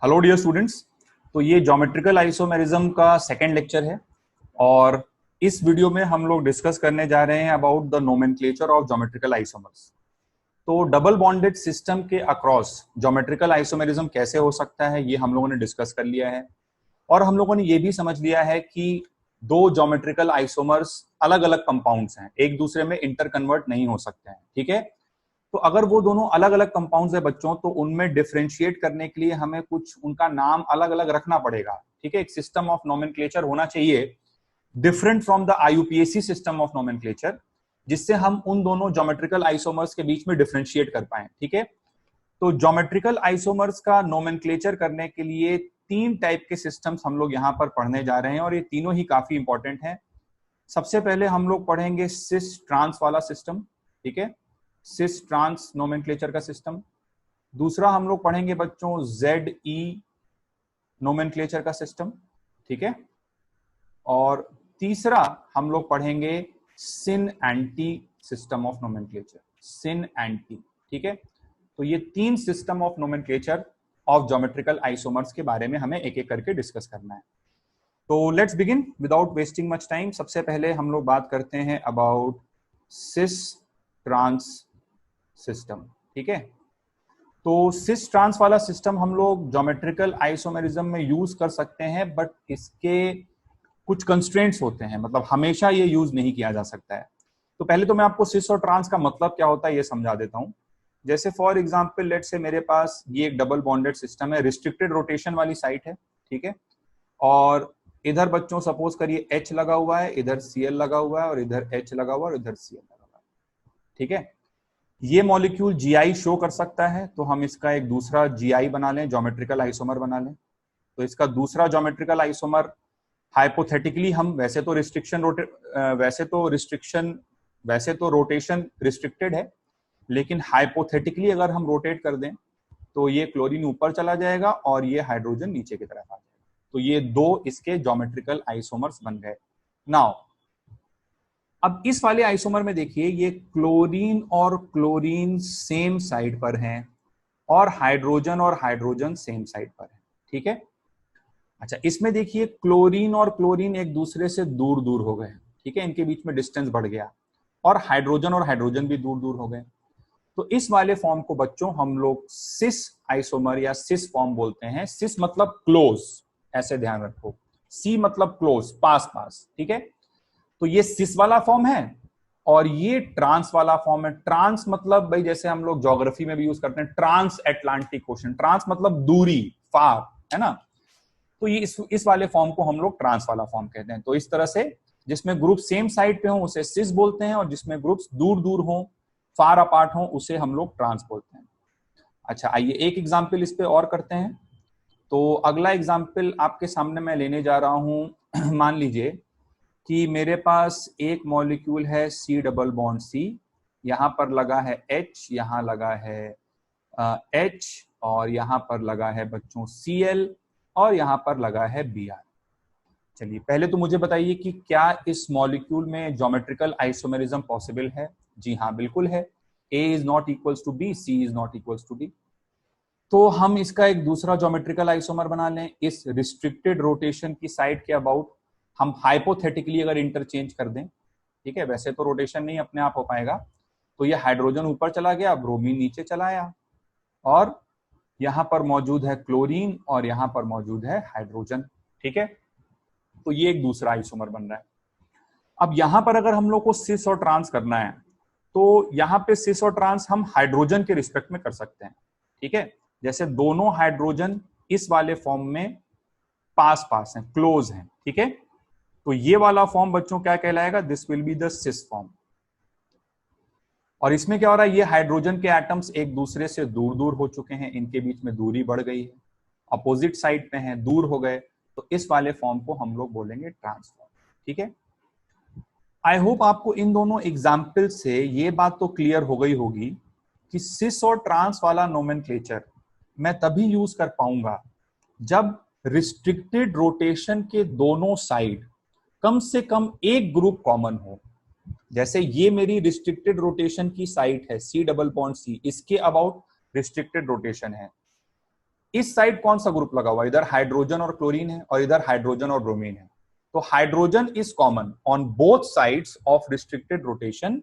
Hello dear students. तो ये geometrical isomerism का सेकंड लेक्चर है और इस वीडियो में हम लोग डिस्कस करने जा रहे हैं about the nomenclature of geometrical isomers. तो डबल बॉन्डेड सिस्टम के अक्रॉस ज्योमेट्रिकल आइसोमेरिज्म कैसे हो सकता है ये हम लोगों ने डिस्कस कर लिया है और हम लोगों ने ये भी समझ लिया है कि दो ज्योमेट्रिकल आइसोमर्स अलग अलग कंपाउंड्स हैं, एक दूसरे में इंटर कन्वर्ट नहीं हो सकते हैं। ठीक है, तो अगर वो दोनों अलग अलग कंपाउंड्स है बच्चों, तो उनमें डिफरेंशिएट करने के लिए हमें कुछ उनका नाम अलग अलग रखना पड़ेगा। ठीक है, एक सिस्टम ऑफ नोमेनक्लेचर होना चाहिए different from the IUPAC system of nomenclature, जिससे हम उन दोनों ज्योमेट्रिकल आइसोमर्स के बीच में डिफरेंशिएट कर पाए। ठीक है, तो ज्योमेट्रिकल आइसोमर्स का नोमेनक्लेचर करने के लिए तीन टाइप के सिस्टम्स हम लोग यहां पर पढ़ने जा रहे हैं और ये तीनों ही काफी इंपॉर्टेंट हैं। सबसे पहले हम लोग पढ़ेंगे सिस ट्रांस वाला सिस्टम। ठीक है, सिस ट्रांस नोमेनक्लेचर का सिस्टम। दूसरा हम लोग पढ़ेंगे बच्चों जेड ई नोमेनक्लेचर का सिस्टम। ठीक है, और तीसरा हम लोग पढ़ेंगे syn anti system of nomenclature, syn anti. ठीक है, तो ये तीन system of nomenclature of geometrical isomers के बारे में हमें एक एक करके डिस्कस करना है। तो let's begin without wasting much time. सबसे पहले हम लोग बात करते हैं अबाउट सिस ट्रांस सिस्टम। ठीक है, तो सिस ट्रांस वाला सिस्टम हम लोग ज्योमेट्रिकल आइसोमेरिज्म में यूज कर सकते हैं, बट इसके कुछ कंस्ट्रेंट्स होते हैं, मतलब हमेशा ये यूज नहीं किया जा सकता है। तो पहले तो मैं आपको सिस और ट्रांस का मतलब क्या होता है ये समझा देता हूं। जैसे फॉर एग्जांपल लेट से मेरे पास ये एक डबल बॉन्डेड सिस्टम है, रिस्ट्रिक्टेड रोटेशन वाली साइट है। ठीक है, और इधर बच्चों सपोज करिए H लगा हुआ है, इधर Cl लगा हुआ है और इधर H लगा हुआ है और इधर Cl लगा हुआ है। ठीक है, ये मॉलिक्यूल जीआई शो कर सकता है, तो हम इसका एक दूसरा जीआई बना लें, ज्योमेट्रिकल आइसोमर बना लें। तो इसका दूसरा ज्योमेट्रिकल आइसोमर हाइपोथेटिकली हम वैसे तो रोटेशन रिस्ट्रिक्टेड है, लेकिन हाइपोथेटिकली अगर हम रोटेट कर दें तो ये क्लोरीन ऊपर चला जाएगा और ये हाइड्रोजन नीचे की तरफ आ जाएगा। तो ये दो इसके ज्योमेट्रिकल आइसोमर्स बन गए। नाउ अब इस वाले आइसोमर में देखिए, ये क्लोरीन और क्लोरीन सेम साइड पर हैं और हाइड्रोजन सेम साइड पर है। ठीक है, अच्छा इसमें देखिए क्लोरीन और क्लोरीन एक दूसरे से दूर दूर हो गए। ठीक है, इनके बीच में डिस्टेंस बढ़ गया और हाइड्रोजन भी दूर दूर हो गए। तो इस वाले फॉर्म को बच्चों हम लोग सिस आइसोमर या सिस फॉर्म बोलते हैं। सिस मतलब क्लोज, ऐसे ध्यान रखो। सी मतलब क्लोज, पास पास। ठीक है, तो ये सिस वाला फॉर्म है और ये ट्रांस वाला फॉर्म है। ट्रांस मतलब भाई जैसे हम लोग ज्योग्राफी में भी यूज करते हैं, ट्रांस एटलांटिक ओशन। ट्रांस मतलब दूरी, फार, है ना। तो ये इस वाले फॉर्म को हम लोग ट्रांस वाला फॉर्म कहते हैं। तो इस तरह से जिसमें ग्रुप सेम साइड पे हो उसे सिस बोलते हैं और जिसमें ग्रुप्स दूर दूर हो, फार अपार्ट हो, उसे हम लोग ट्रांस बोलते हैं। अच्छा आइए एक एग्जाम्पल इस पे और करते हैं। तो अगला एग्जाम्पल आपके सामने मैं लेने जा रहा हूं। मान लीजिए कि मेरे पास एक मॉलिक्यूल है सी डबल बॉन्ड सी, यहां पर लगा है H, यहां लगा है H और यहां पर लगा है बच्चों Cl और यहां पर लगा है Br। चलिए पहले तो मुझे बताइए कि क्या इस मॉलिक्यूल में ज्योमेट्रिकल आइसोमेरिज्म पॉसिबल है? जी हाँ, बिल्कुल है। A is not equals to B, C is not equals to D। तो हम इसका एक दूसरा ज्योमेट्रिकल आइसोमर बना लें इस रिस्ट्रिक्टेड रोटेशन की साइड के अबाउट। हम हाइपोथेटिकली अगर इंटरचेंज कर दें, ठीक है, वैसे तो रोटेशन नहीं अपने आप हो पाएगा। तो ये हाइड्रोजन ऊपर चला गया, ब्रोमीन नीचे चला आया और यहां पर मौजूद है क्लोरीन और यहां पर मौजूद है हाइड्रोजन। ठीक है, तो ये एक दूसरा आइसोमर बन रहा है। अब यहां पर अगर हम लोग को सिस और ट्रांस करना है तो यहां पे सिस और ट्रांस हम हाइड्रोजन के रिस्पेक्ट में कर सकते हैं। ठीक है, जैसे दोनों हाइड्रोजन इस वाले फॉर्म में पास पास हैं, क्लोज हैं। ठीक है, तो ये वाला फॉर्म बच्चों क्या कहलाएगा? This will be the cis form. और इसमें क्या हो रहा है, ये हाइड्रोजन के एटम्स एक दूसरे से दूर दूर हो चुके हैं, इनके बीच में दूरी बढ़ गई है, अपोजिट साइड पे हैं, दूर हो गए। तो इस वाले फॉर्म को हम लोग बोलेंगे ट्रांसफॉर्म। ठीक है, आई होप आपको इन दोनों एग्जाम्पल से ये बात तो क्लियर हो गई होगी कि सिस और ट्रांस वाला नोमेनक्लेचर मैं तभी यूज कर पाऊंगा जब रिस्ट्रिक्टेड रोटेशन के दोनों साइड कम से कम एक ग्रुप कॉमन हो। जैसे ये मेरी रिस्ट्रिक्टेड रोटेशन की साइड है सी डबल बॉन्ड सी, इसके अबाउट रिस्ट्रिक्टेड रोटेशन है। इस साइड कौन सा ग्रुप लगा हुआ है, इधर हाइड्रोजन और क्लोरीन है और इधर हाइड्रोजन और ब्रोमीन है। तो hydrogen is common on both sides of restricted rotation,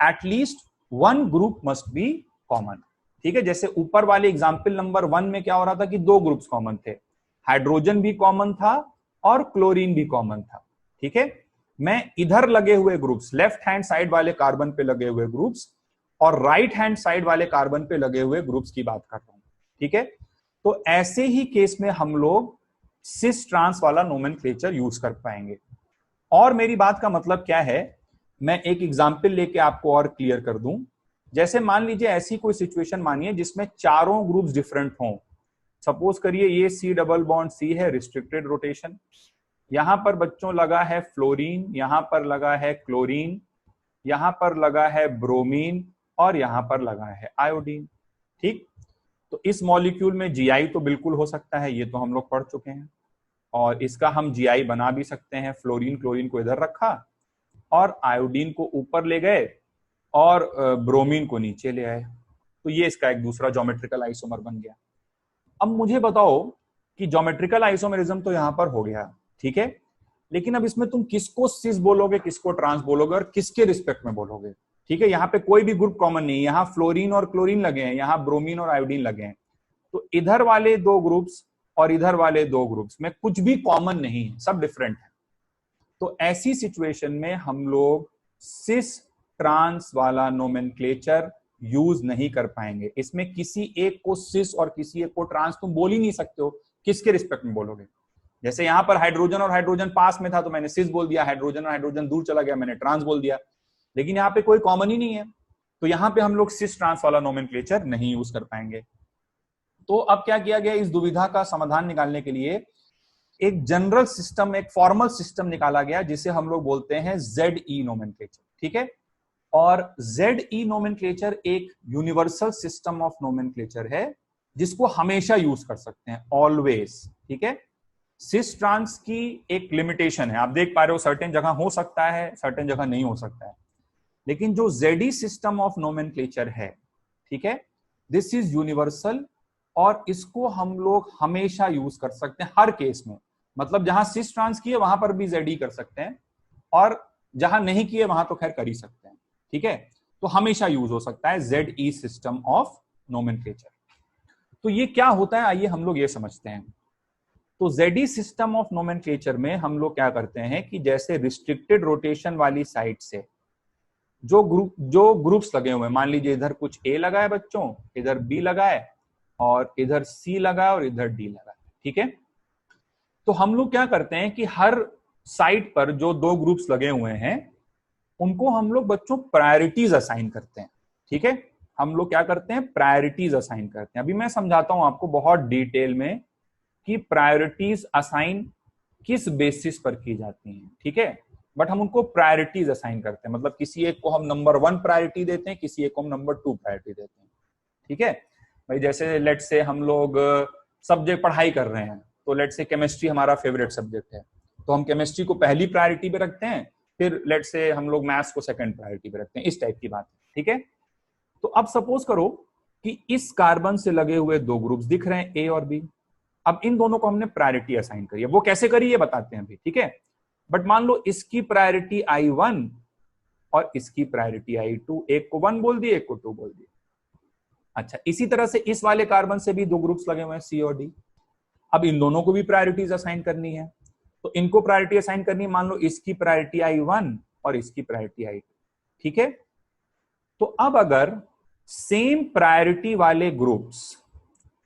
at least one group must be common. ठीक है, जैसे ऊपर वाले एग्जाम्पल नंबर 1 में क्या हो रहा था कि दो ग्रुप्स कॉमन थे, हाइड्रोजन भी कॉमन था और क्लोरीन भी कॉमन था। ठीक है, मैं इधर लगे हुए ग्रुप्स, लेफ्ट हैंड साइड वाले कार्बन पे लगे हुए ग्रुप्स और राइट हैंड साइड वाले कार्बन पे लगे हुए ग्रुप्स की बात कर रहा हूं। ठीक है, तो ऐसे ही केस में हम लोग सिस ट्रांस वाला नोमेनक्लेचर यूज कर पाएंगे। और मेरी बात का मतलब क्या है, मैं एक एग्जाम्पल लेके आपको और क्लियर कर दूं। जैसे मान लीजिए ऐसी कोई सिचुएशन मानिए जिसमें चारों ग्रुप्स डिफरेंट हों। सपोज करिए ये C डबल बॉन्ड C है, रिस्ट्रिक्टेड रोटेशन, यहां पर बच्चों लगा है फ्लोरीन, यहां पर लगा है क्लोरीन, यहां पर लगा है ब्रोमीन और यहां पर लगा है आयोडीन। ठीक, तो इस मॉलिक्यूल में GI तो बिल्कुल हो सकता है, ये तो हम लोग पढ़ चुके हैं, और इसका हम GI बना भी सकते हैं। फ्लोरीन क्लोरीन को इधर रखा और आयोडीन को ऊपर ले गए और ब्रोमीन को नीचे ले आए, तो ये इसका एक दूसरा ज्योमेट्रिकल आइसोमर बन गया। अब मुझे बताओ कि ज्योमेट्रिकल आइसोमेरिज्म तो यहां पर हो गया, ठीक है, लेकिन अब इसमें तुम किसको सिस बोलोगे, किसको ट्रांस बोलोगे और किसके रिस्पेक्ट में बोलोगे। ठीक है, यहाँ पे कोई भी ग्रुप कॉमन नहीं है, यहाँ फ्लोरीन और क्लोरीन लगे हैं, यहाँ ब्रोमीन और आयोडीन लगे हैं, तो इधर वाले दो ग्रुप्स और इधर वाले दो ग्रुप्स में कुछ भी कॉमन नहीं है, सब डिफरेंट है। तो ऐसी सिचुएशन में हम लोग सिस ट्रांस वाला नोमेनक्लेचर यूज नहीं कर पाएंगे। इसमें किसी एक को सिस और किसी एक को ट्रांस तुम बोल ही नहीं सकते हो, किसके रिस्पेक्ट में बोलोगे। जैसे यहां पर हाइड्रोजन और हाइड्रोजन पास में था तो मैंने सिस बोल दिया, हाइड्रोजन और हाइड्रोजन दूर चला गया मैंने ट्रांस बोल दिया, लेकिन यहाँ पे कोई कॉमन ही नहीं है, तो यहां पे हम लोग सिस ट्रांस वाला नोमेनक्लेचर नहीं यूज कर पाएंगे। तो अब क्या किया गया, इस दुविधा का समाधान निकालने के लिए एक जनरल सिस्टम, एक फॉर्मल सिस्टम निकाला गया जिसे हम लोग बोलते हैं ZE नोमेनक्लेचर। ठीक है, और ZE नोमेनक्लेचर एक यूनिवर्सल सिस्टम ऑफ नोमेनक्लेचर है जिसको हमेशा यूज कर सकते हैं, ऑलवेज। ठीक है, सिस ट्रांस की एक लिमिटेशन है, आप देख पा रहे हो, सर्टेन जगह हो सकता है, सर्टेन जगह नहीं हो सकता है, लेकिन जो ZE सिस्टम ऑफ नोमेनक्लेचर है, ठीक है, दिस इज यूनिवर्सल और इसको हम लोग हमेशा यूज कर सकते हैं हर केस में। मतलब जहां सिस ट्रांस किए वहां पर भी ZE कर सकते हैं और जहां नहीं किए वहां तो खैर कर ही सकते हैं। ठीक है, तो हमेशा यूज हो सकता है ZE सिस्टम ऑफ नोमेनक्लेचर। तो ये क्या होता है, आइए हम लोग ये समझते हैं। तो ZE सिस्टम ऑफ नोमेनक्लेचर में हम लोग क्या करते हैं कि जैसे रिस्ट्रिक्टेड रोटेशन वाली साइड से जो ग्रुप्स लगे हुए हैं, मान लीजिए इधर कुछ A लगा है बच्चों, इधर B लगा है और इधर C लगा है और इधर D लगा है। ठीक है, तो हम लोग क्या करते हैं कि हर साइड पर जो दो ग्रुप्स लगे हुए हैं उनको हम लोग बच्चों प्रायोरिटीज असाइन करते हैं। ठीक है, हम लोग क्या करते हैं, प्रायोरिटीज असाइन करते हैं। अभी मैं समझाता हूं आपको बहुत डिटेल में कि प्रायोरिटीज असाइन किस बेसिस पर की जाती हैं। ठीक है, बट हम उनको प्रायोरिटीज असाइन करते हैं, मतलब किसी एक को हम नंबर 1 प्रायोरिटी देते हैं, किसी एक को हम नंबर 2 प्रायोरिटी देते हैं। ठीक है भाई, जैसे लेट से हम लोग सब्जेक्ट पढ़ाई कर रहे हैं, तो लेट से केमिस्ट्री हमारा फेवरेट सब्जेक्ट है, तो हम केमिस्ट्री को पहली प्रायोरिटी पे रखते हैं, फिर लेट से हम लोग मैथ्स को सेकंड प्रायोरिटी पे रखते हैं, इस टाइप की बात है। ठीक है, तो अब सपोज करो कि इस कार्बन से लगे हुए दो ग्रुप्स दिख रहे हैं, A और B। अब इन दोनों को हमने प्रायोरिटी असाइन करी है, वो कैसे करी ये बताते हैं अभी। ठीक है, बट मान लो इसकी प्रायोरिटी I1 और इसकी प्रायोरिटी I2, एक को 1 बोल दिए, एक को 2 बोल दिए। अच्छा, इसी तरह से इस वाले कार्बन से भी दो ग्रुप्स लगे हुए हैं C और D। अब इन दोनों को भी प्रायोरिटीज असाइन करनी है, तो इनको प्रायोरिटी असाइन करनी है, मान लो इसकी प्रायोरिटी I1 और इसकी प्रायोरिटी I2। ठीक है, तो अब अगर सेम प्रायोरिटी वाले ग्रुप्स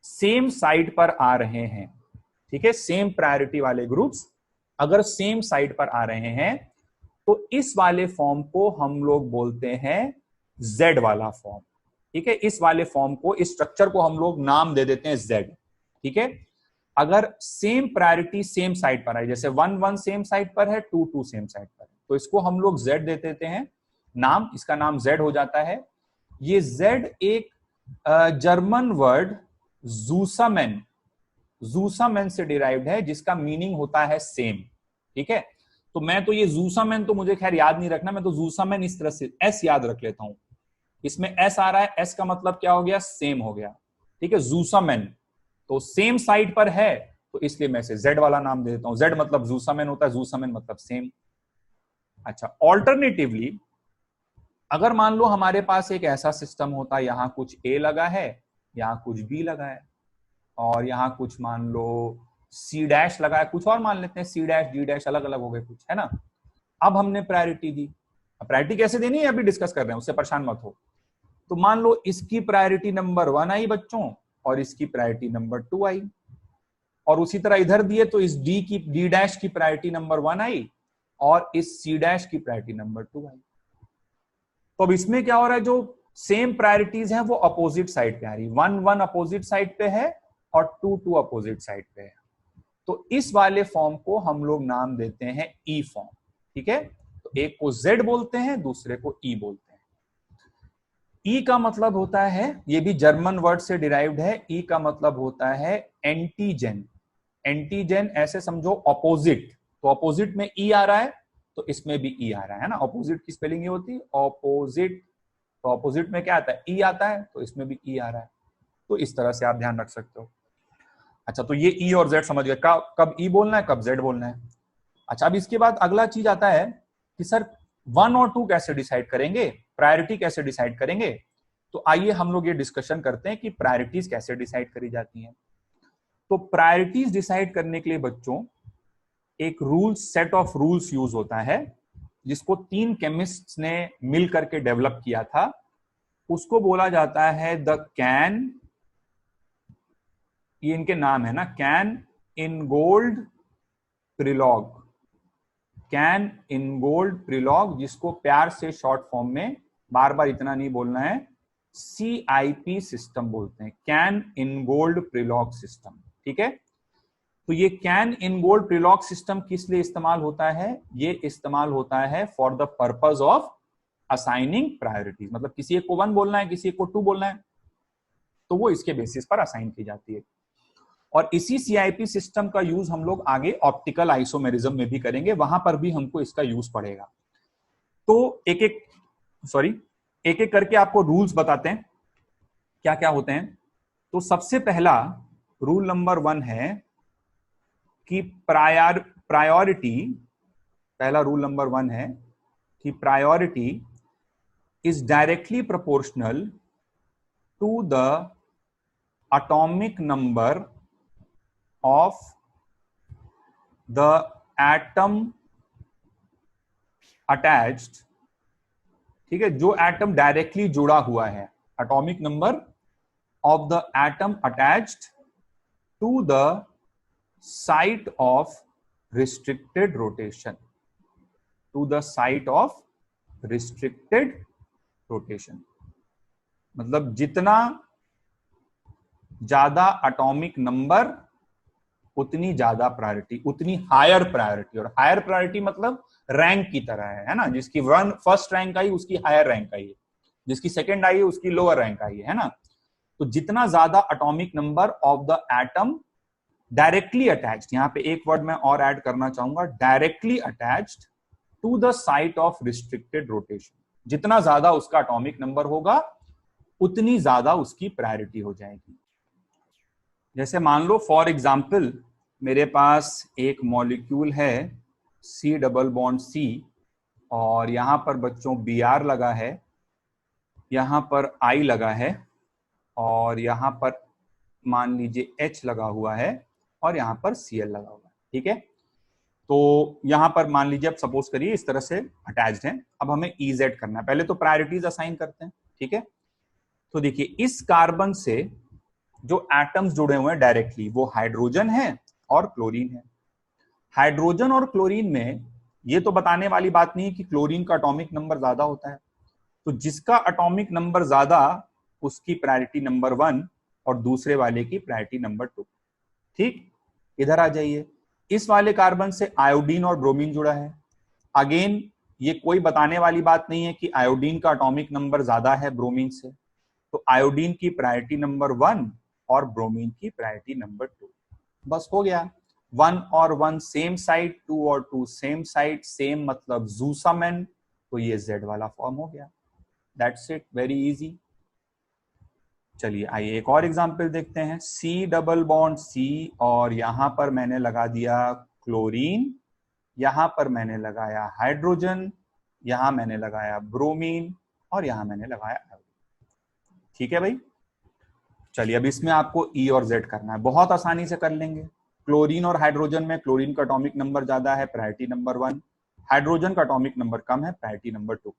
सेम साइड पर आ रहे हैं, ठीक है, सेम प्रायोरिटी वाले ग्रुप्स अगर सेम साइड पर आ रहे हैं, तो इस वाले फॉर्म को हम लोग बोलते हैं Z वाला फॉर्म। ठीक है, इस वाले फॉर्म को, इस स्ट्रक्चर को हम लोग नाम दे देते हैं Z। ठीक है, अगर सेम प्रायोरिटी सेम साइड पर है, जैसे 1 1 सेम साइड पर है, 2 2 सेम साइड पर है, तो इसको हम लोग Z दे देते हैं नाम, इसका नाम Z हो जाता है। ये Z एक जर्मन वर्ड जूसामेन से डिराइव्ड है, जिसका मीनिंग होता है सेम। ठीक है, तो मैं तो ये जूसामेन तो मुझे खैर याद नहीं रखना, मैं तो जूसामेन इस तरह से S याद रख लेता हूं। इसमें S आ रहा है, S का मतलब क्या हो गया, सेम हो गया। ठीक है, जूसामेन तो सेम साइट पर है तो इसलिए मैं इसे Z वाला नाम दे देता हूं। Z मतलब जूसामेन होता है, जूसामेन मतलब सेम। अच्छा, ऑल्टरनेटिवली अगर मान लो हमारे पास एक ऐसा सिस्टम होता, यहां कुछ A लगा है, यहां कुछ B लगा है, और यहां कुछ मान लो C डैश लगा है, कुछ और मान लेते हैं C डैश D डैश अलग अलग हो गए कुछ, है ना। अब हमने प्रायोरिटी दी। प्रायोरिटी कैसे देनी है अभी डिस्कस कर रहे हैं, उससे परेशान मत हो। तो मान लो इसकी प्रायोरिटी नंबर 1 आई बच्चों, और इसकी प्रायोरिटी नंबर 2 आई, और उसी तरह इधर दिए तो इस D डैश की प्रायोरिटी नंबर 1 आई, और इस C डैश की प्रायोरिटी नंबर 2 आई। तो अब इसमें क्या हो रहा है, जो सेम प्रायोरिटीज हैं वो अपोजिट साइड पे आ रही, 1 अपोजिट साइड पे है और 2 अपोजिट साइड पे है। तो इस वाले फॉर्म को हम लोग नाम देते हैं ई फॉर्म। ठीक है, तो एक को Z बोलते हैं, दूसरे को E बोलते हैं। ई का मतलब होता है, ये भी जर्मन वर्ड से डिराइव्ड है, ई का मतलब होता है एंटीजन। एंटीजन ऐसे समझो ऑपोजिट, तो ऑपोजिट में ई आ रहा है तो इसमें भी ई आ रहा है ना। ऑपोजिट की स्पेलिंग ये होती है ऑपोजिट, तो ऑपोजिट में क्या आता है, ई आता है, तो इसमें भी ई आ रहा है। तो इस तरह से आप ध्यान रख सकते हो। अच्छा, तो ये ई और जेड समझ गए, कब ई बोलना है कब जेड बोलना है। अच्छा, अब इसके बाद अगला चीज आता है कि सर 1 और 2 कैसे डिसाइड करेंगे, प्रायोरिटी कैसे डिसाइड करेंगे। तो आइए हम लोग ये डिस्कशन करते हैं कि प्रायोरिटीज कैसे डिसाइड करी जाती हैं। तो प्रायोरिटीज डिसाइड करने के लिए बच्चों एक rules, set of rules use होता है, जिसको 3 केमिस्ट्स ने मिल करके डेवलप किया था। उसको बोला जाता है द कैन, ये इनके नाम है ना, कैन इनगोल्ड प्रिलॉग, कैन इनगोल्ड प्रिलॉग, जिसको प्यार से शॉर्ट फॉर्म में, बार बार इतना नहीं बोलना है, CIP सिस्टम बोलते हैं, कैन इनगोल्ड प्रिलॉग सिस्टम। ठीक है, तो ये कैन इनगोल्ड प्रिलॉग सिस्टम किस लिए इस्तेमाल होता है, ये इस्तेमाल होता है for the purpose of assigning priorities. मतलब किसी एक को 1 बोलना है, किसी एक को 2 बोलना है, तो वो इसके बेसिस पर असाइन की जाती है। और इसी CIP सिस्टम का यूज हम लोग आगे ऑप्टिकल आइसोमेरिज्म में भी करेंगे, वहां पर भी हमको इसका यूज पड़ेगा। तो एक एक करके आपको रूल्स बताते हैं क्या क्या होते हैं। तो सबसे पहला रूल नंबर 1 है कि प्रायोरिटी, पहला रूल नंबर 1 है कि priority is directly proportional to the atomic number of the atom attached. ठीक है, जो एटम डायरेक्टली जुड़ा हुआ है, atomic number of the atom attached to the site of restricted rotation, to the site of restricted rotation. मतलब जितना ज्यादा atomic number उतनी ज्यादा प्रायोरिटी, उतनी हायर प्रायोरिटी। और हायर प्रायोरिटी मतलब रैंक की तरह है ना, जिसकी फर्स्ट रैंक आई उसकी हायर रैंक आई है, जिसकी सेकंड आई है उसकी लोअर रैंक आई है ना। तो जितना ज्यादा atomic number of the atom directly attached, यहां पे एक वर्ड मैं और ऐड करना चाहूंगा, directly attached to the site of restricted rotation, जितना ज्यादा उसका एटॉमिक नंबर होगा उतनी ज्यादा उसकी प्रायोरिटी हो जाएगी। जैसे मान लो फॉर एग्जाम्पल मेरे पास एक मॉलिक्यूल है C डबल बॉन्ड C, और यहां पर बच्चों Br लगा है, यहां पर I लगा है, और यहां पर मान लीजिए H लगा हुआ है, और यहां पर Cl लगा हुआ है। ठीक है, तो यहां पर मान लीजिए अब सपोज करिए इस तरह से अटैच्ड है। अब हमें EZ करना है, पहले तो प्रायोरिटीज असाइन करते हैं। ठीक है, तो देखिए इस कार्बन से जो एटम्स जुड़े हुए हैं डायरेक्टली वो हाइड्रोजन है और क्लोरीन है। हाइड्रोजन और क्लोरीन में ये तो बताने वाली बात नहीं है कि क्लोरीन का एटॉमिक नंबर ज्यादा होता है, तो जिसका एटॉमिक नंबर ज्यादा उसकी प्रायोरिटी नंबर 1 और दूसरे वाले की प्रायोरिटी नंबर 2। ठीक, इधर आ जाइए, इस वाले कार्बन से आयोडीन और ब्रोमीन जुड़ा है। अगेन ये कोई बताने वाली बात नहीं है कि आयोडीन का एटॉमिक नंबर ज्यादा है ब्रोमीन से, तो आयोडीन की प्रायोरिटी नंबर 1 और ब्रोमीन की प्रायोरिटी नंबर 2। बस हो गया, 1 और 1 सेम साइड, 2 और 2 सेम साइड, सेम मतलब जूसामेन, तो ये Z वाला फॉर्म हो गया। That's it, very easy. चलिए आइए एक और एग्जांपल देखते हैं। C डबल बॉन्ड C और यहां पर मैंने लगा दिया क्लोरीन, यहां पर मैंने लगाया हाइड्रोजन, यहां मैंने लगाया ब्रोमीन और यहां मैंने लगाया आयोडीन। ठीक है भाई। चलिए अब इसमें आपको E और Z करना है, बहुत आसानी से कर लेंगे। क्लोरीन और हाइड्रोजन में क्लोरीन का एटॉमिक नंबर ज्यादा है, प्रायोरिटी नंबर 1। हाइड्रोजन का एटॉमिक नंबर कम है, प्रायोरिटी नंबर 2।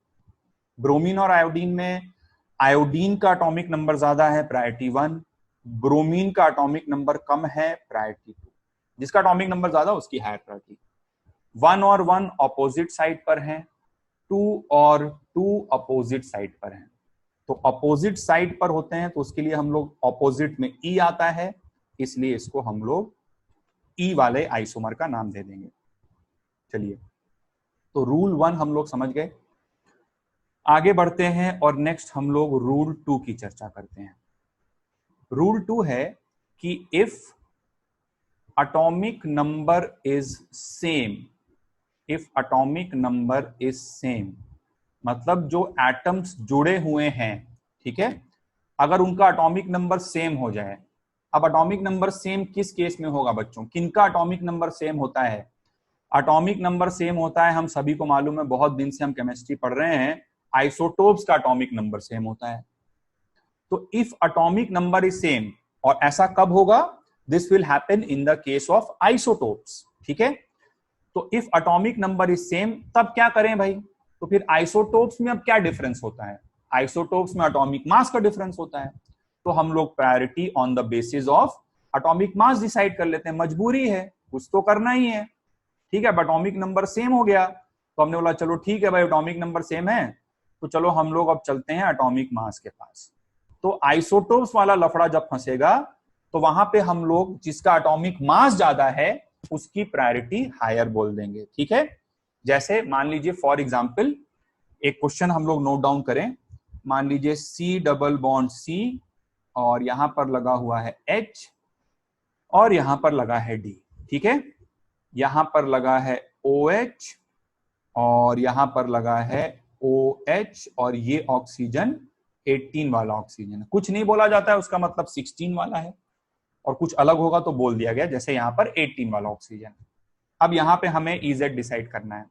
ब्रोमीन और आयोडीन में आयोडीन का एटॉमिक नंबर ज्यादा है, प्रायोरिटी 1। ब्रोमीन का एटॉमिक नंबर कम है, प्रायोरिटी 2। जिसका एटॉमिक नंबर ज्यादा उसकी हायर प्रायोरिटी। 1 और 1 ऑपोजिट साइड पर हैं, 2 और 2 अपोजिट साइड पर हैं। तो अपोजिट साइड पर होते हैं तो उसके लिए हम लोग अपोजिट में ई आता है, इसलिए इसको हम लोग ई वाले आइसोमर का नाम दे देंगे। चलिए तो रूल 1 हम लोग समझ गए। आगे बढ़ते हैं और नेक्स्ट हम लोग रूल 2 की चर्चा करते हैं। रूल 2 है कि if atomic number is same, if atomic number is same मतलब जो एटम्स जुड़े हुए हैं, ठीक है, अगर उनका एटॉमिक नंबर सेम हो जाए। अब एटॉमिक नंबर सेम किस केस में होगा बच्चों, किनका एटॉमिक नंबर सेम होता है? एटॉमिक नंबर सेम होता है, हम सभी को मालूम है, बहुत दिन से हम केमिस्ट्री पढ़ रहे हैं, आइसोटोप्स का एटॉमिक नंबर सेम होता है। तो if atomic number is same, और ऐसा कब होगा? This will happen in the case of isotopes. ठीक है, तो if atomic number is same तब क्या करें भाई? तो फिर आइसोटोप्स में अब क्या डिफरेंस होता है? आइसोटोप्स में एटॉमिक मास का डिफरेंस होता है, तो हम लोग priority on the basis of atomic mass decide कर लेते हैं। मजबूरी है, कुछ तो करना ही है। ठीक है, एटॉमिक नंबर सेम हो गया तो हमने बोला चलो ठीक है भाई, एटॉमिक नंबर सेम है तो चलो हम लोग अब चलते हैं एटॉमिक मास के पास। तो आइसोटोप्स वाला लफड़ा जब फंसेगा तो वहां पे हम लोग जिसका एटॉमिक मास ज्यादा है उसकी प्रायोरिटी हायर बोल देंगे। ठीक है, जैसे मान लीजिए फॉर एग्जांपल एक क्वेश्चन हम लोग नोट डाउन करें। मान लीजिए C डबल बॉन्ड C और यहां पर लगा हुआ है H और यहां पर लगा है D। ठीक है, यहां पर लगा है OH और यहां पर लगा है OH और ये ऑक्सीजन 18 वाला ऑक्सीजन है। कुछ नहीं बोला जाता है उसका मतलब 16 वाला है, और कुछ अलग होगा तो बोल दिया गया, जैसे यहां पर 18 वाला ऑक्सीजन। अब यहां पे हमें EZ डिसाइड करना है।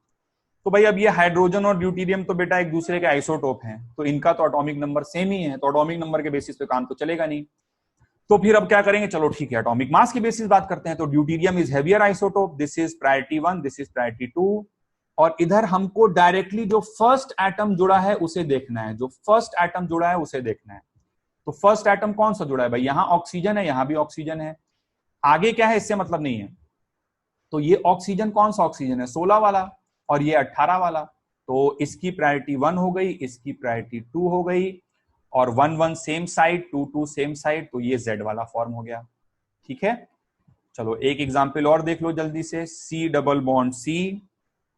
तो भाई अब ये हाइड्रोजन और ड्यूटेरियम तो बेटा एक दूसरे के आइसोटोप हैं, तो इनका तो एटॉमिक नंबर सेम ही है, तो एटॉमिक नंबर के बेसिस पे काम तो चलेगा नहीं। तो फिर अब क्या करेंगे? चलो ठीक है, एटॉमिक मास के बेसिस बात करते हैं। तो deuterium is heavier isotope, this is priority 1, this is priority 2। और इधर हमको डायरेक्टली जो फर्स्ट एटम जुड़ा है उसे देखना है, जो फर्स्ट एटम जुड़ा है उसे देखना है। तो फर्स्ट एटम कौन सा जुड़ा है भाई? यहां ऑक्सीजन है, यहां भी ऑक्सीजन है, आगे क्या है इससे मतलब नहीं है। तो ये ऑक्सीजन कौन सा ऑक्सीजन है? 16 वाला, और ये 18 वाला। तो इसकी प्रायोरिटी 1 हो गई, इसकी प्रायोरिटी 2 हो गई, और 1 1 सेम साइड, 2 2 सेम साइड, तो ये Z वाला फॉर्म हो गया। ठीक है, चलो एक एग्जांपल और देख लो जल्दी से। C डबल बॉन्ड C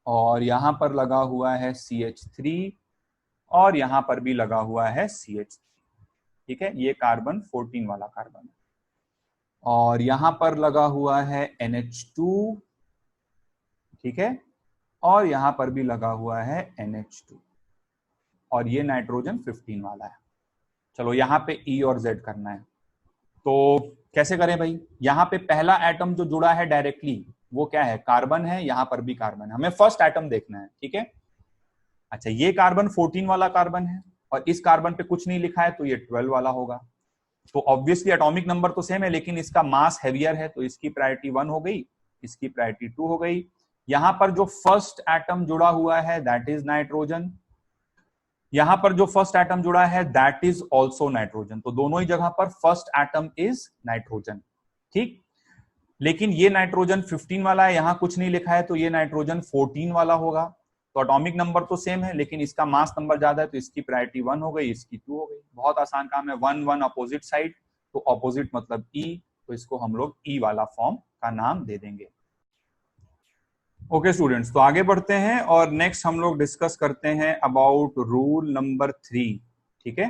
और यहां पर लगा हुआ है CH3 और यहां पर भी लगा हुआ है CH3। ठीक है, ये कार्बन 14 वाला कार्बन है, और यहां पर लगा हुआ है NH2। ठीक है, और यहां पर भी लगा हुआ है NH2, और ये नाइट्रोजन 15 वाला है। चलो यहां पे E और Z करना है, तो कैसे करें भाई? यहां पे पहला एटम जो जुड़ा है डायरेक्टली वो क्या है? कार्बन है, यहां पर भी कार्बन है, हमें फर्स्ट एटम देखना है। ठीक है, अच्छा ये कार्बन 14 वाला कार्बन है और इस कार्बन पे कुछ नहीं लिखा है, तो ये 12 वाला होगा। तो ऑब्वियसली एटॉमिक नंबर तो सेम है लेकिन इसका मास हैवियर है, तो इसकी प्रायोरिटी 1 हो गई, इसकी प्रायोरिटी 2 हो गई। यहां पर जो फर्स्ट एटम जुड़ा हुआ है दैट इज नाइट्रोजन, यहां पर जो फर्स्ट एटम जुड़ा है दैट इज ऑल्सो नाइट्रोजन। तो दोनों ही जगह पर फर्स्ट एटम इज नाइट्रोजन। ठीक, लेकिन ये नाइट्रोजन 15 वाला है, यहां कुछ नहीं लिखा है, तो ये नाइट्रोजन 14 वाला होगा। तो एटॉमिक नंबर तो सेम है लेकिन इसका मास नंबर ज्यादा है, तो इसकी प्रायोरिटी 1 हो गई, इसकी 2 हो गई। बहुत आसान काम है, 1 1 अपोजिट साइड, तो अपोजिट मतलब E, तो इसको हम लोग E वाला फॉर्म का नाम दे देंगे। ओके स्टूडेंट्स, तो आगे बढ़ते हैं और नेक्स्ट हम लोग डिस्कस करते हैं अबाउट रूल नंबर 3। ठीक है,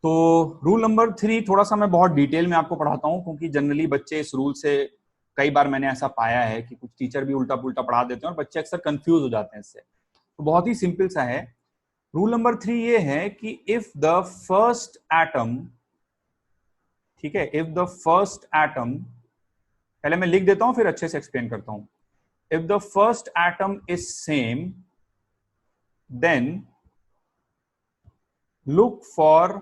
तो रूल नंबर 3 थोड़ा सा मैं बहुत डिटेल में आपको पढ़ाता हूं, क्योंकि जनरली बच्चे इस रूल से, कई बार मैंने ऐसा पाया है कि कुछ टीचर भी उल्टा पुल्टा पढ़ा देते हैं और बच्चे अक्सर कंफ्यूज हो जाते हैं इससे। तो बहुत ही सिंपल सा है। रूल नंबर 3 ये है कि इफ द फर्स्ट एटम ठीक है, इफ द फर्स्ट एटम, पहले मैं लिख देता हूं फिर अच्छे से एक्सप्लेन करता हूं। If the first atom is same then look for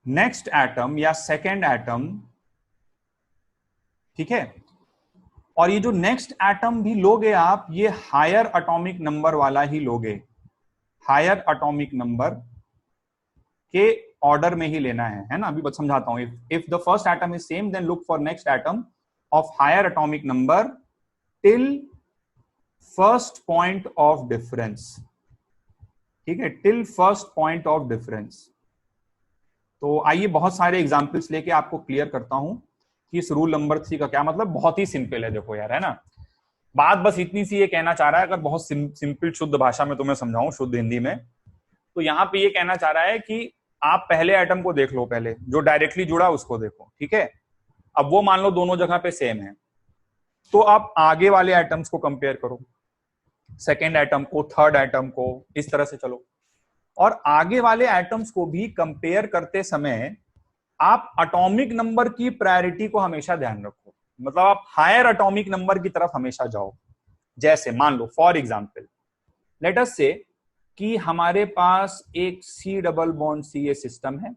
next atom या सेकेंड एटम, ठीक है। और ये जो नेक्स्ट एटम भी लोगे आप, ये हायर एटॉमिक नंबर वाला ही लोगे, हायर एटॉमिक नंबर के ऑर्डर में ही लेना है ना। अभी बस समझाता हूं। If the first atom is same then look for next atom of higher atomic number till first point of difference, ठीक है, till first point of difference. तो आइए बहुत सारे एग्जाम्पल्स लेके आपको क्लियर करता हूं कि इस रूल नंबर 3 का क्या मतलब। बहुत ही सिंपल है, देखो यार, है ना। बात बस इतनी सी ये कहना चाह रहा है, अगर बहुत सिंपल शुद्ध भाषा में तुम्हें समझाऊं, शुद्ध हिंदी में, तो यहां पे ये कहना चाह रहा है कि आप पहले एटम को देख लो, पहले जो डायरेक्टली जुड़ा उसको देखो, ठीक है। अब वो मान लो दोनों जगह पे सेम है, तो आप आगे वाले एटम्स को कंपेयर करो, सेकेंड एटम को, थर्ड एटम को, इस तरह से चलो। और आगे वाले एटम्स को भी कंपेयर करते समय आप एटॉमिक नंबर की प्रायोरिटी को हमेशा ध्यान रखो, मतलब आप हायर एटॉमिक नंबर की तरफ हमेशा जाओ। जैसे मान लो फॉर एग्जांपल, लेट अस से कि हमारे पास एक C double bond C system है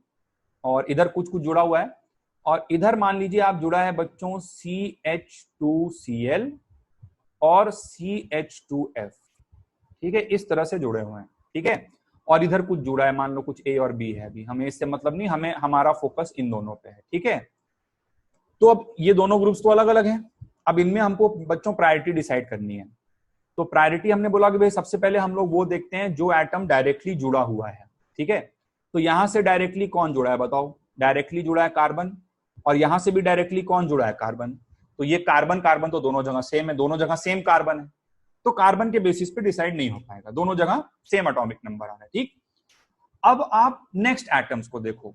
और इधर कुछ कुछ जुड़ा हुआ है, और इधर मान लीजिए आप जुड़ा है बच्चों CH2Cl और CH2F, ठीक है, इस तरह से जुड़े हुए हैं, ठीक है। और इधर कुछ जुड़ा है, मान लो कुछ A और B है, अभी हमें इससे मतलब नहीं, हमें हमारा फोकस इन दोनों पे है, ठीक है। तो अब ये दोनों ग्रुप्स तो अलग अलग हैं, अब इनमें हमको बच्चों प्रायोरिटी डिसाइड करनी है। तो प्रायोरिटी हमने बोला कि भाई सबसे पहले हम लोग वो देखते हैं जो एटम डायरेक्टली जुड़ा हुआ है, ठीक है। तो यहां से डायरेक्टली कौन जुड़ा है बताओ? डायरेक्टली जुड़ा है कार्बन, और यहां से भी डायरेक्टली कौन जुड़ा है? कार्बन। तो ये कार्बन कार्बन तो दोनों जगह सेम है, दोनों जगह सेम कार्बन है, तो कार्बन के बेसिस पे डिसाइड नहीं हो पाएगा, दोनों जगह सेम एटॉमिक नंबर आ रहा है, ठीक। अब आप नेक्स्ट एटम्स को देखो,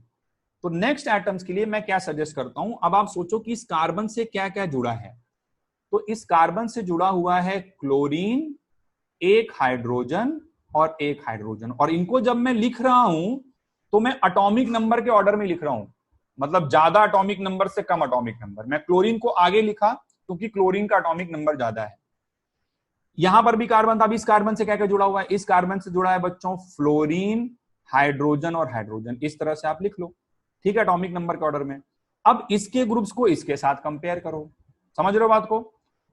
तो नेक्स्ट एटम्स के लिए मैं क्या सजेस्ट करता हूं, अब आप सोचो कि इस कार्बन से क्या क्या जुड़ा है। तो इस कार्बन से जुड़ा हुआ है क्लोरीन, एक हाइड्रोजन और एक हाइड्रोजन, और इनको जब मैं लिख रहा हूं तो मैं एटॉमिक नंबर के ऑर्डर में लिख रहा हूं, मतलब ज्यादा एटॉमिक नंबर से कम एटॉमिक नंबर। मैं क्लोरीन को आगे लिखा क्योंकि क्लोरीन का एटॉमिक नंबर ज्यादा है। यहां पर भी कार्बन था, अब इस कार्बन से क्या क्या जुड़ा हुआ है? इस कार्बन से जुड़ा है बच्चों फ्लोरीन, हाइड्रोजन और हाइड्रोजन, इस तरह से आप लिख लो, ठीक है, एटॉमिक नंबर के ऑर्डर में। अब इसके ग्रुप्स को इसके साथ कंपेयर करो, समझ रहे हो बात को?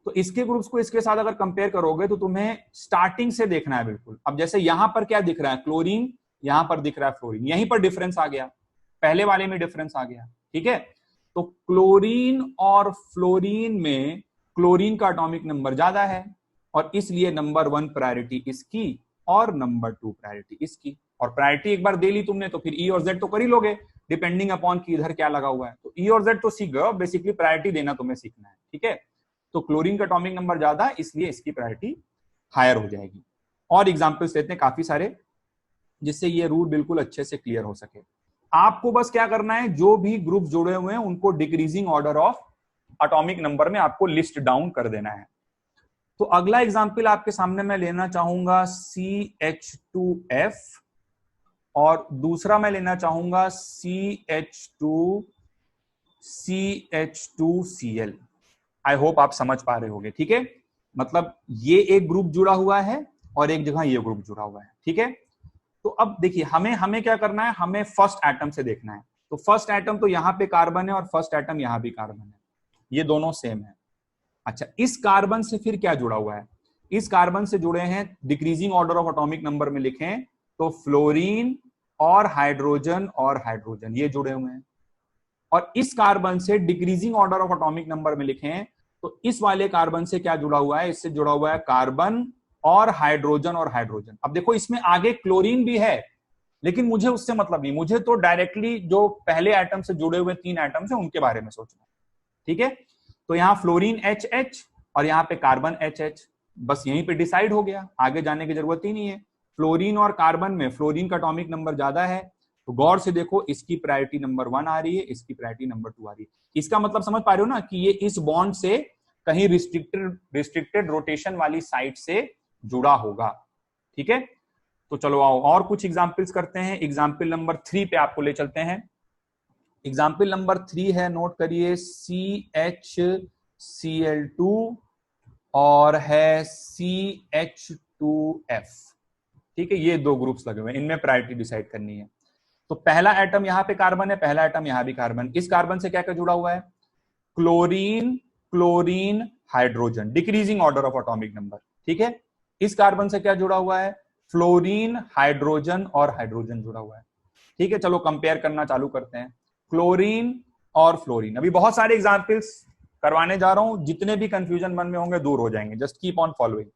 तो इसके ग्रुप्स को इसके साथ अगर कंपेयर करोगे तो तुम्हें स्टार्टिंग से देखना है बिल्कुल। अब जैसे यहां पर क्या दिख रहा है? क्लोरीन, यहां पर दिख रहा है फ्लोरीन, यहीं पर डिफरेंस आ गया, पहले वाले में डिफरेंस आ गया, ठीक है। तो क्लोरीन और फ्लोरीन में क्लोरीन का एटॉमिक नंबर ज्यादा है, और इसलिए नंबर 1 प्रायोरिटी इसकी और नंबर 2 प्रायोरिटी इसकी। और प्रायोरिटी एक बार दे ली तुमने तो फिर ई और जेड तो कर ही लोगे, डिपेंडिंग अपॉन कि इधर क्या लगा हुआ है। तो ई और जेड तो सीख गए, बेसिकली प्रायोरिटी देना तुम्हें सीखना है, ठीक है। तो क्लोरीन का एटॉमिक नंबर ज्यादा है, इसलिए इसकी प्रायोरिटी हायर हो जाएगी। और एग्जांपल्स लेते हैं काफी सारे, जिससे ये रूल बिल्कुल अच्छे से क्लियर हो सके। आपको बस क्या करना है, जो भी ग्रुप जुड़े हुए हैं उनको decreasing order of atomic number में आपको लिस्ट डाउन कर देना है। तो अगला एग्जांपल आपके सामने मैं लेना चाहूंगा CH2F, और दूसरा मैं लेना चाहूंगा CH2Cl। आई होप आप समझ पा रहे होंगे, ठीक है। मतलब ये एक ग्रुप जुड़ा हुआ है और एक जगह ये ग्रुप जुड़ा हुआ है, ठीक है। तो अब देखिए हमें क्या करना है, हमें फर्स्ट एटम से देखना है। तो फर्स्ट एटम तो यहाँ पे कार्बन है और फर्स्ट एटम यहाँ भी कार्बन है, ये दोनों सेम है। अच्छा, इस कार्बन से फिर क्या जुड़ा हुआ है? इस कार्बन से जुड़े हैं, decreasing order of atomic number में लिखें तो फ्लोरीन और हाइड्रोजन ये जुड़े हुए हैं। और इस कार्बन से decreasing order of atomic number में लिखें तो इस वाले कार्बन से क्या जुड़ा हुआ है? इससे जुड़ा हुआ है कार्बन और हाइड्रोजन। अब देखो इसमें आगे क्लोरीन भी है, लेकिन मुझे उससे मतलब नहीं, मुझे तो डायरेक्टली जो पहले एटम से जुड़े हुए 3 एटम है उनके बारे में सोचना, ठीक है। तो यहाँ फ्लोरीन HH और यहाँ पे कार्बन HH, बस यहीं पे डिसाइड हो गया, आगे जाने की जरूरत ही नहीं है। फ्लोरीन और कार्बन में फ्लोरीन का एटॉमिक नंबर ज्यादा है, तो गौर से देखो इसकी प्रायोरिटी नंबर 1 आ रही है, इसकी प्रायोरिटी नंबर 2 आ रही है। इसका मतलब समझ पा रहे हो ना कि ये इस बॉन्ड से कहीं रिस्ट्रिक्टेड रोटेशन वाली साइड से जुड़ा होगा, ठीक है। तो चलो आओ और कुछ एग्जाम्पल्स करते हैं। एग्जाम्पल नंबर 3 पे आपको ले चलते हैं। एग्जाम्पल नंबर 3 है, नोट करिए, CHCl2 और है CH2F। ठीक है, ये दो ग्रुप्स लगे हुए हैं, इनमें प्रायोरिटी डिसाइड करनी है। तो पहला एटम यहां पे कार्बन है, पहला एटम यहां भी कार्बन। इस कार्बन से क्या क्या जुड़ा हुआ है? Chlorine, chlorine, hydrogen, decreasing order of atomic number. ठीक है, इस कार्बन से क्या जुड़ा हुआ है? फ्लोरीन, हाइड्रोजन और हाइड्रोजन जुड़ा हुआ है। ठीक है, चलो कंपेयर करना चालू करते हैं, क्लोरीन और फ्लोरीन। अभी बहुत सारे एग्जाम्पल्स करवाने जा रहा हूं, जितने भी कंफ्यूजन मन में होंगे दूर हो जाएंगे। Just keep on following.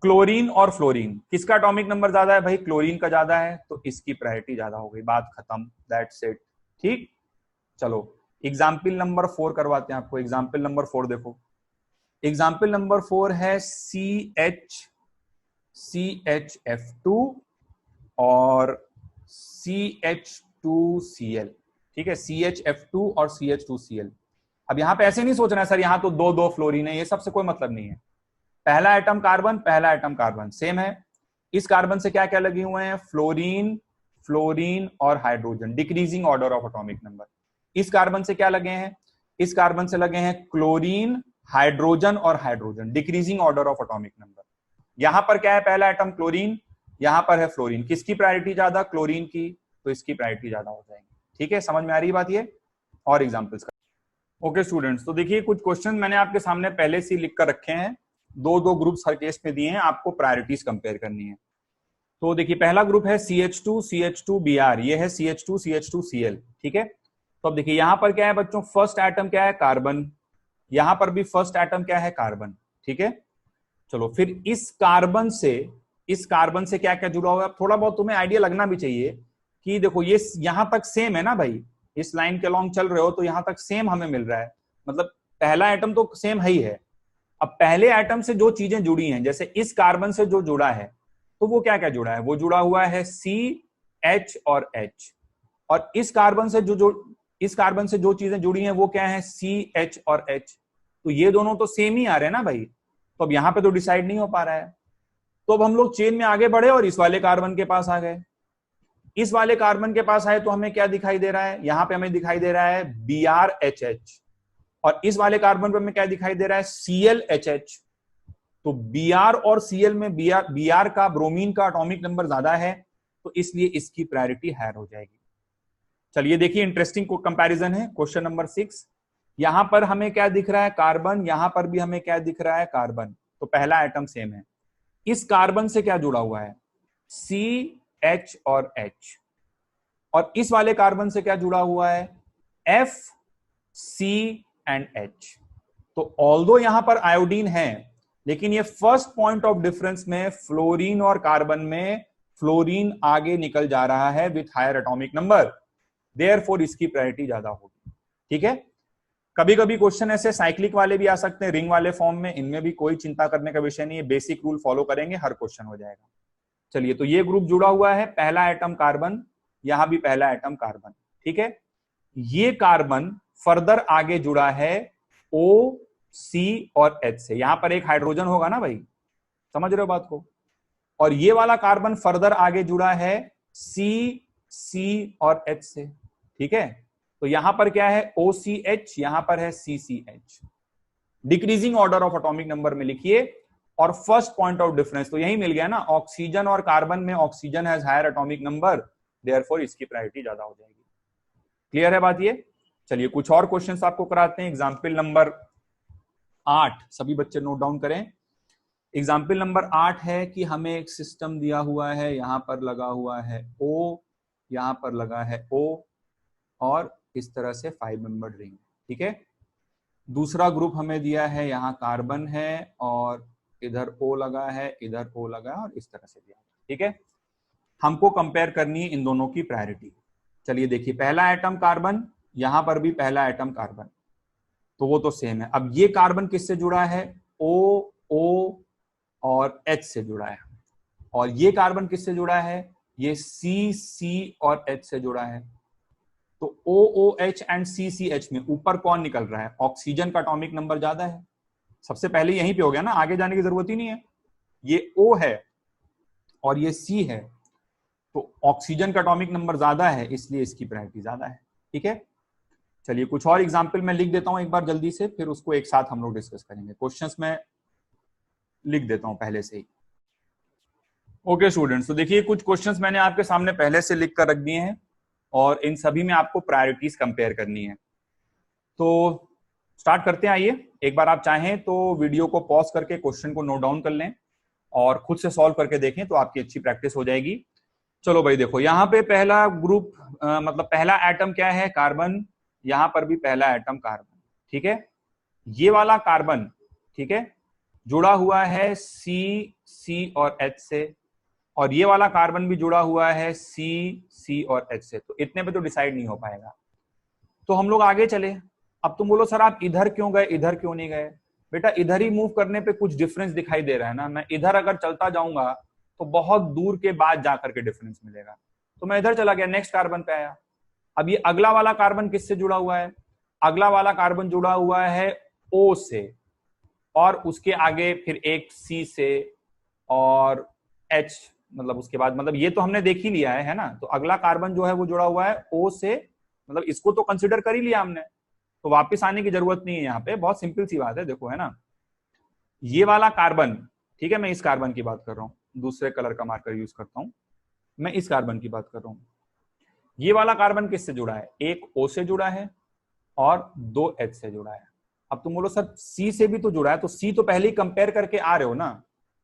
Chlorine और फ्लोरीन, किसका एटॉमिक नंबर ज्यादा है? भाई क्लोरीन का ज्यादा है, तो इसकी प्रायोरिटी ज्यादा हो गई, बात खत्म, दैट्स इट। ठीक, चलो एग्जाम्पल नंबर 4 करवाते हैं आपको। एग्जाम्पल नंबर 4 देखो। एग्जाम्पल नंबर 4 है CHF2 और CH2Cl। ठीक है, CHF2 और CH2Cl। अब यहां पे ऐसे नहीं सोचना है सर यहां तो दो दो फ्लोरीन है, ये सबसे कोई मतलब नहीं है। पहला एटम कार्बन, पहला एटम कार्बन सेम है। इस कार्बन से क्या क्या लगे हुए हैं? फ्लोरीन, फ्लोरीन और hydrogen, decreasing order of atomic number. इस कार्बन से क्या लगे हैं? इस कार्बन से लगे हैं क्लोरीन, हाइड्रोजन और hydrogen, decreasing order of atomic number. यहां पर क्या है? पहला एटम क्लोरीन, यहां पर है फ्लोरीन। किसकी प्रायोरिटी ज्यादा? क्लोरीन की, तो इसकी प्रायोरिटी ज्यादा हो जाएगी। ठीक है, समझ में आ रही बात ये? और एग्जांपल्स का। ओके स्टूडेंट्स, तो देखिए कुछ क्वेश्चन मैंने आपके सामने पहले से लिख कर रखे हैं। दो दो ग्रुप्स हर केस में दिए हैं, आपको प्रायोरिटीज कंपेयर करनी है। तो देखिए पहला ग्रुप है CH2 CH2Br, ये है CH2 CH2Cl। ठीक है, तो अब देखिए यहां पर क्या है बच्चों? फर्स्ट एटम क्या है? कार्बन। यहां पर भी फर्स्ट एटम क्या है? कार्बन। ठीक है, चलो फिर इस कार्बन से क्या क्या जुड़ा हुआ है? थोड़ा बहुत तुम्हें आइडिया लगना भी चाहिए कि देखो ये यहां तक सेम है ना भाई, इस लाइन के अलॉन्ग चल रहे हो तो यहां तक सेम हमें मिल रहा है, मतलब पहला एटम तो सेम है ही है। अब पहले एटम से जो चीजें जुड़ी हैं, जैसे इस कार्बन से जो जुड़ा है, तो वो क्या क्या जुड़ा है? वो जुड़ा हुआ है C, H और H। और इस कार्बन से जो चीजें जुड़ी हैं वो क्या है? C, H और H। तो ये दोनों तो सेम ही आ रहे हैं ना भाई, तो अब यहां पे तो डिसाइड नहीं हो पा रहा है। तो अब हम लोग चेन में आगे बढ़े और इस वाले कार्बन के पास आ गए। इस वाले कार्बन के पास आए तो हमें क्या दिखाई दे रहा है? यहां पे हमें दिखाई दे रहा है BrHH। और इस वाले कार्बन पर हमें क्या दिखाई दे रहा है? ClHH। तो Br और Cl में Br का, ब्रोमीन का एटॉमिक नंबर ज्यादा है, तो इसलिए इसकी प्रायोरिटी हायर हो जाएगी। चलिए देखिए इंटरेस्टिंग कंपैरिजन है। क्वेश्चन नंबर 6, यहां पर हमें क्या दिख रहा है? कार्बन। यहां पर भी हमें क्या दिख रहा है? कार्बन। तो पहला एटम सेम है। इस कार्बन से क्या जुड़ा हुआ है? C, H और H। और इस वाले कार्बन से क्या जुड़ा हुआ है? F, C and H। तो ऑल्दो यहां पर आयोडीन है, लेकिन ये फर्स्ट पॉइंट ऑफ डिफरेंस में फ्लोरीन और कार्बन में फ्लोरीन आगे निकल जा रहा है with higher atomic number, therefore इसकी प्रायोरिटी ज्यादा होगी। ठीक है, कभी कभी क्वेश्चन ऐसे साइक्लिक वाले भी आ सकते हैं, रिंग वाले फॉर्म में, इनमें भी कोई चिंता करने का विषय नहीं है, बेसिक रूल फॉलो करेंगे, हर क्वेश्चन हो जाएगा। चलिए, तो ये ग्रुप जुड़ा हुआ है, पहला एटम कार्बन, यहां भी पहला एटम कार्बन। ठीक है, ये कार्बन फर्दर आगे जुड़ा है O, C और H से। यहां पर एक हाइड्रोजन होगा ना भाई, समझ रहे हो बात को? और ये वाला कार्बन फर्दर आगे जुड़ा है C, C और H से। ठीक है, तो यहां पर क्या है? OCH, यहां पर है CCH। Decreasing order of atomic number में लिखिए, और फर्स्ट पॉइंट ऑफ डिफरेंस तो यही मिल गया ना, ऑक्सीजन और कार्बन में oxygen has higher atomic number, therefore इसकी प्रायोरिटी ज्यादा हो जाएगी। क्लियर है बात ये? चलिए कुछ और क्वेश्चंस आपको कराते हैं। एग्जाम्पल नंबर 8, सभी बच्चे नोट डाउन करें। एग्जाम्पल नंबर 8 है कि हमें एक सिस्टम दिया हुआ है, यहां पर लगा हुआ है O, यहां पर लगा है O, और इस तरह से 5 मेंबर्ड रिंग। ठीक है, दूसरा ग्रुप हमें दिया है, यहां कार्बन है और इधर O लगा है, इधर O लगा है और इस तरह से दिया। ठीक है, हमको कंपेयर करनी है इन दोनों की प्रायोरिटी। चलिए देखिए, पहला एटम कार्बन, यहां पर भी पहला एटम कार्बन, तो वो तो सेम है। अब ये कार्बन किससे जुड़ा है? O, O और H से जुड़ा है। और ये कार्बन किससे जुड़ा है? ये C, C और H से जुड़ा है। तो OOH एंड CCH में ऊपर कौन निकल रहा है? ऑक्सीजन का एटॉमिक नंबर ज्यादा है। सबसे पहले यहीं पे हो गया ना, आगे जाने की जरूरत ही नहीं है। ये O है और ये C है, तो ऑक्सीजन का एटॉमिक नंबर ज्यादा है, इसलिए इसकी प्रायोरिटी ज्यादा है। ठीक है, चलिए कुछ और एग्जाम्पल मैं लिख देता हूं एक बार जल्दी से, फिर उसको एक साथ हम लोग डिस्कस करेंगे। क्वेश्चंस में लिख देता हूं पहले से ही। ओके स्टूडेंट्स, तो देखिए कुछ क्वेश्चंस मैंने आपके सामने पहले से लिख कर रख दिए हैं और इन सभी में आपको प्रायोरिटीज कंपेयर करनी है। तो स्टार्ट करते हैं। आइए, एक बार आप चाहें तो वीडियो को पॉज करके क्वेश्चन को नोट डाउन कर लें और खुद से सॉल्व करके देखें, तो आपकी अच्छी प्रैक्टिस हो जाएगी। चलो भाई देखो, यहाँ पे पहला ग्रुप मतलब पहला एटम क्या है? कार्बन। यहाँ पर भी पहला एटम कार्बन। ठीक है, ये वाला कार्बन, ठीक है, जुड़ा हुआ है C और H से, और ये वाला कार्बन भी जुड़ा हुआ है C और H से। तो इतने पे तो डिसाइड नहीं हो पाएगा, तो हम लोग आगे चले। अब तुम बोलो सर आप इधर क्यों गए, इधर क्यों नहीं गए? बेटा इधर ही मूव करने पे कुछ डिफरेंस दिखाई दे रहा है ना। मैं इधर अगर चलता जाऊंगा तो बहुत दूर के बाद जाकर के डिफरेंस मिलेगा, तो मैं इधर चला गया, नेक्स्ट कार्बन पे आया। अब ये अगला वाला कार्बन किससे जुड़ा हुआ है? अगला वाला कार्बन जुड़ा हुआ है O से, और उसके आगे फिर एक C से और H, मतलब उसके बाद, मतलब ये तो हमने देख ही लिया है ना। तो अगला कार्बन जो है वो जुड़ा हुआ है O से, मतलब इसको तो कंसिडर कर ही लिया हमने, तो वापस आने की जरूरत नहीं है। यहाँ पे बहुत सिंपल सी बात है, देखो है ना, ये वाला कार्बन, ठीक है, मैं इस कार्बन की बात कर रहा हूँ, दूसरे कलर का मार्कर यूज करता हूं, मैं इस कार्बन की बात कर रहा हूं। ये वाला कार्बन किससे जुड़ा है? एक O से जुड़ा है और 2 H से जुड़ा है। अब तुम बोलो सर C से भी तो जुड़ा है, तो C तो पहले ही कंपेयर करके आ रहे हो ना,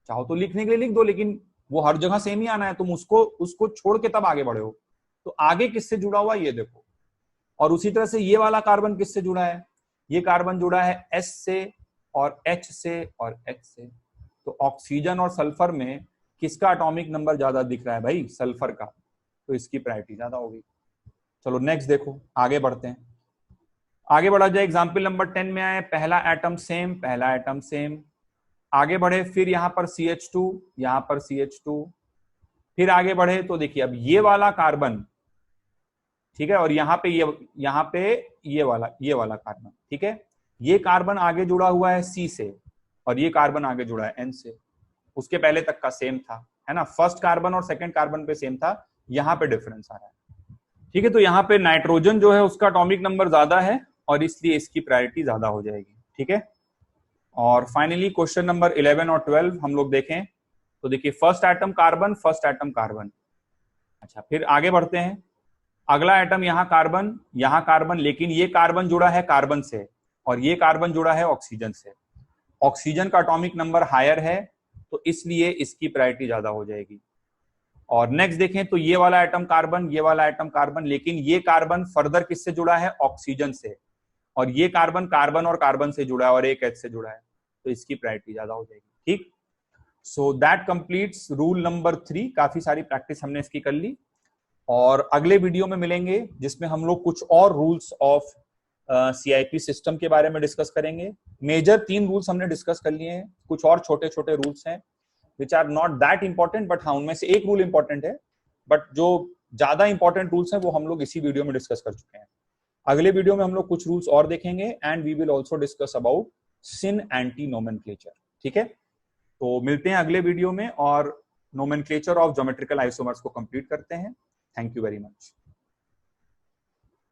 चाहो तो लिखने के लिए लिख दो, लेकिन वो हर जगह सेम ही आना है, तुम उसको छोड़ के तब आगे बढ़े हो। तो आगे किससे जुड़ा हुआ ये देखो। और उसी तरह से ये वाला कार्बन किससे जुड़ा है? ये कार्बन जुड़ा है S से और H से और H से। तो ऑक्सीजन और सल्फर में किसका एटॉमिक नंबर ज्यादा दिख रहा है भाई? सल्फर का, तो इसकी प्रायोरिटी ज्यादा होगी। चलो नेक्स्ट देखो, आगे बढ़ते हैं, आगे बढ़ा जाए। एग्जाम्पल नंबर 10 में आए, पहला एटम सेम, पहला एटम सेम। आगे बढ़े, फिर यहां पर CH2, यहां पर CH2, फिर आगे बढ़े तो देखिए अब ये वाला कार्बन, ठीक है, और यहाँ पे ये वाला कार्बन, ठीक है, ये कार्बन आगे जुड़ा हुआ है C से और ये कार्बन आगे जुड़ा है N से। उसके पहले तक का सेम था, है ना, फर्स्ट कार्बन और सेकंड कार्बन पे सेम था, यहाँ पे डिफरेंस आ रहा है। ठीक है, तो यहाँ पे नाइट्रोजन जो है उसका एटॉमिक नंबर ज्यादा है और इसलिए इसकी प्रायोरिटी ज्यादा हो जाएगी। ठीक है, और फाइनली क्वेश्चन नंबर 11 और 12 हम लोग देखें तो देखिए first atom carbon, first atom carbon. अच्छा, फिर आगे बढ़ते हैं, अगला एटम यहाँ कार्बन, लेकिन ये कार्बन जुड़ा है कार्बन से और ये कार्बन जुड़ा है ऑक्सीजन से। ऑक्सीजन का एटॉमिक नंबर हायर है, तो इसलिए इसकी प्रायोरिटी ज्यादा हो जाएगी। और नेक्स्ट देखें तो ये वाला एटम कार्बन, ये वाला एटम कार्बन, लेकिन ये कार्बन फर्दर किससे जुड़ा है? ऑक्सीजन से, और ये कार्बन कार्बन और कार्बन से जुड़ा है और एक H से जुड़ा है, तो इसकी प्रायोरिटी ज्यादा हो जाएगी। ठीक, so that completes rule number 3। काफी सारी प्रैक्टिस हमने इसकी कर ली, और अगले वीडियो में मिलेंगे जिसमें हम लोग कुछ और रूल्स ऑफ CIP सिस्टम के बारे में डिस्कस करेंगे। मेजर 3 रूल्स हमने डिस्कस कर लिए हैं, कुछ और छोटे छोटे रूल्स हैं which are not that important, but हाँ उनमें से एक रूल इंपॉर्टेंट है, बट जो ज्यादा इंपॉर्टेंट रूल्स हैं वो हम लोग इसी वीडियो में डिस्कस कर चुके हैं। अगले वीडियो में हम लोग कुछ रूल्स और देखेंगे and we will also discuss about syn anti nomenclature. ठीक है, तो मिलते हैं अगले वीडियो में और नोमेनक्लेचर ऑफ ज्योमेट्रिकल आइसोमर्स को कंप्लीट करते हैं। Thank you very much.